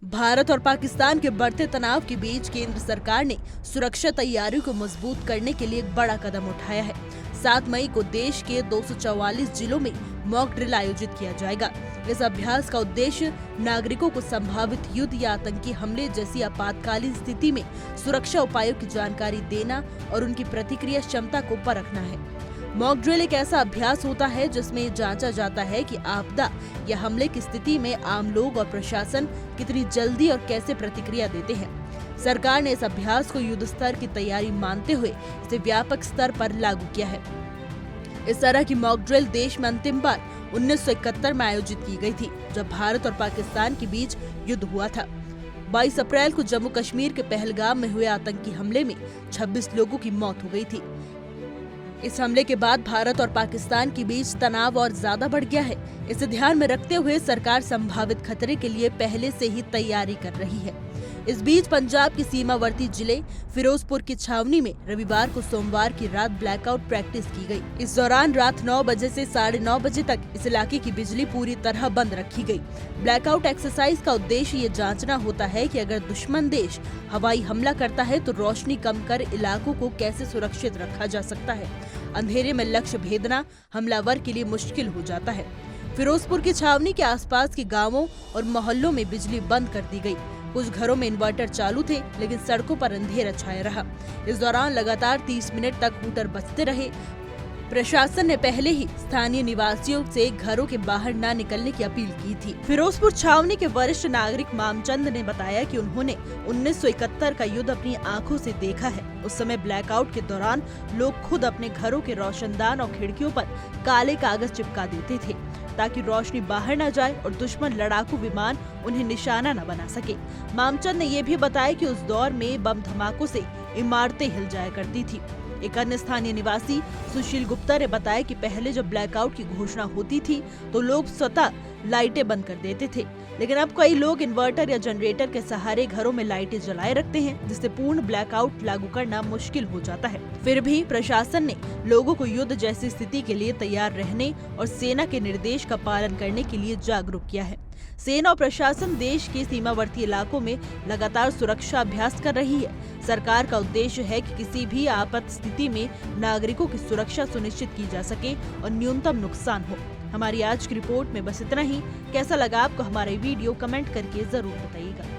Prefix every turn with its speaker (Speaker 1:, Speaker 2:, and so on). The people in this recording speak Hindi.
Speaker 1: भारत और पाकिस्तान के बढ़ते तनाव के बीच केंद्र सरकार ने सुरक्षा तैयारियों को मजबूत करने के लिए एक बड़ा कदम उठाया है। 7 मई को देश के 244 जिलों में मॉक ड्रिल आयोजित किया जाएगा। इस अभ्यास का उद्देश्य नागरिकों को संभावित युद्ध या आतंकी हमले जैसी आपातकालीन स्थिति में सुरक्षा उपायों की जानकारी देना और उनकी प्रतिक्रिया क्षमता को परखना है। मॉक ड्रिल एक ऐसा अभ्यास होता है जिसमें जांचा जाता है कि आपदा या हमले की स्थिति में आम लोग और प्रशासन कितनी जल्दी और कैसे प्रतिक्रिया देते हैं। सरकार ने इस अभ्यास को युद्ध स्तर की तैयारी मानते हुए इसे व्यापक स्तर पर लागू किया है। इस तरह की मॉक ड्रिल देश में अंतिम बार 1971 में आयोजित की गई थी, जब भारत और पाकिस्तान के बीच युद्ध हुआ था। 22 अप्रैल को जम्मू कश्मीर के पहलगाम में हुए आतंकी हमले में 26 लोगों की मौत हो गई थी। इस हमले के बाद भारत और पाकिस्तान के बीच तनाव और ज्यादा बढ़ गया है। इसे ध्यान में रखते हुए सरकार संभावित खतरे के लिए पहले से ही तैयारी कर रही है। इस बीच पंजाब के सीमावर्ती जिले फिरोजपुर की छावनी में रविवार को सोमवार की रात ब्लैकआउट प्रैक्टिस की गई। इस दौरान रात 9 बजे से 9:30 बजे तक इस इलाके की बिजली पूरी तरह बंद रखी गई। ब्लैकआउट एक्सरसाइज का उद्देश्य ये जांचना होता है कि अगर दुश्मन देश हवाई हमला करता है तो रोशनी कम कर इलाकों को कैसे सुरक्षित रखा जा सकता है। अंधेरे में लक्ष्य भेदना हमलावर के लिए मुश्किल हो जाता है। फिरोजपुर की छावनी के आसपास के गांवों और मोहल्लों में बिजली बंद कर दी गई। कुछ घरों में इन्वर्टर चालू थे, लेकिन सड़कों पर अंधेरा छाया रहा। इस दौरान लगातार 30 मिनट तक हूटर बजते रहे। प्रशासन ने पहले ही स्थानीय निवासियों से घरों के बाहर न निकलने की अपील की थी। फिरोजपुर छावनी के वरिष्ठ नागरिक मामचंद ने बताया कि उन्होंने 1971 का युद्ध अपनी आंखों से देखा है। उस समय ब्लैकआउट के दौरान लोग खुद अपने घरों के रोशनदान और खिड़कियों पर काले कागज चिपका देते थे, ताकि रोशनी बाहर न जाए और दुश्मन लड़ाकू विमान उन्हें निशाना न बना सके। मामचंद ने ये भी बताया कि उस दौर में बम धमाकों से इमारतें हिल जाया करती थी। एक अन्य स्थानीय निवासी सुशील गुप्ता ने बताया कि पहले जब ब्लैकआउट की घोषणा होती थी तो लोग स्वतः लाइटें बंद कर देते थे, लेकिन अब कई लोग इन्वर्टर या जनरेटर के सहारे घरों में लाइटें जलाए रखते हैं, जिससे पूर्ण ब्लैकआउट लागू करना मुश्किल हो जाता है। फिर भी प्रशासन ने लोगों को युद्ध जैसी स्थिति के लिए तैयार रहने और सेना के निर्देश का पालन करने के लिए जागरूक किया है। सेना और प्रशासन देश के सीमावर्ती इलाकों में लगातार सुरक्षा अभ्यास कर रही है। सरकार का उद्देश्य है कि किसी भी आपात स्थिति में नागरिकों की सुरक्षा सुनिश्चित की जा सके और न्यूनतम नुकसान हो। हमारी आज की रिपोर्ट में बस इतना ही। कैसा लगा आपको हमारा वीडियो, कमेंट करके जरूर बताइएगा।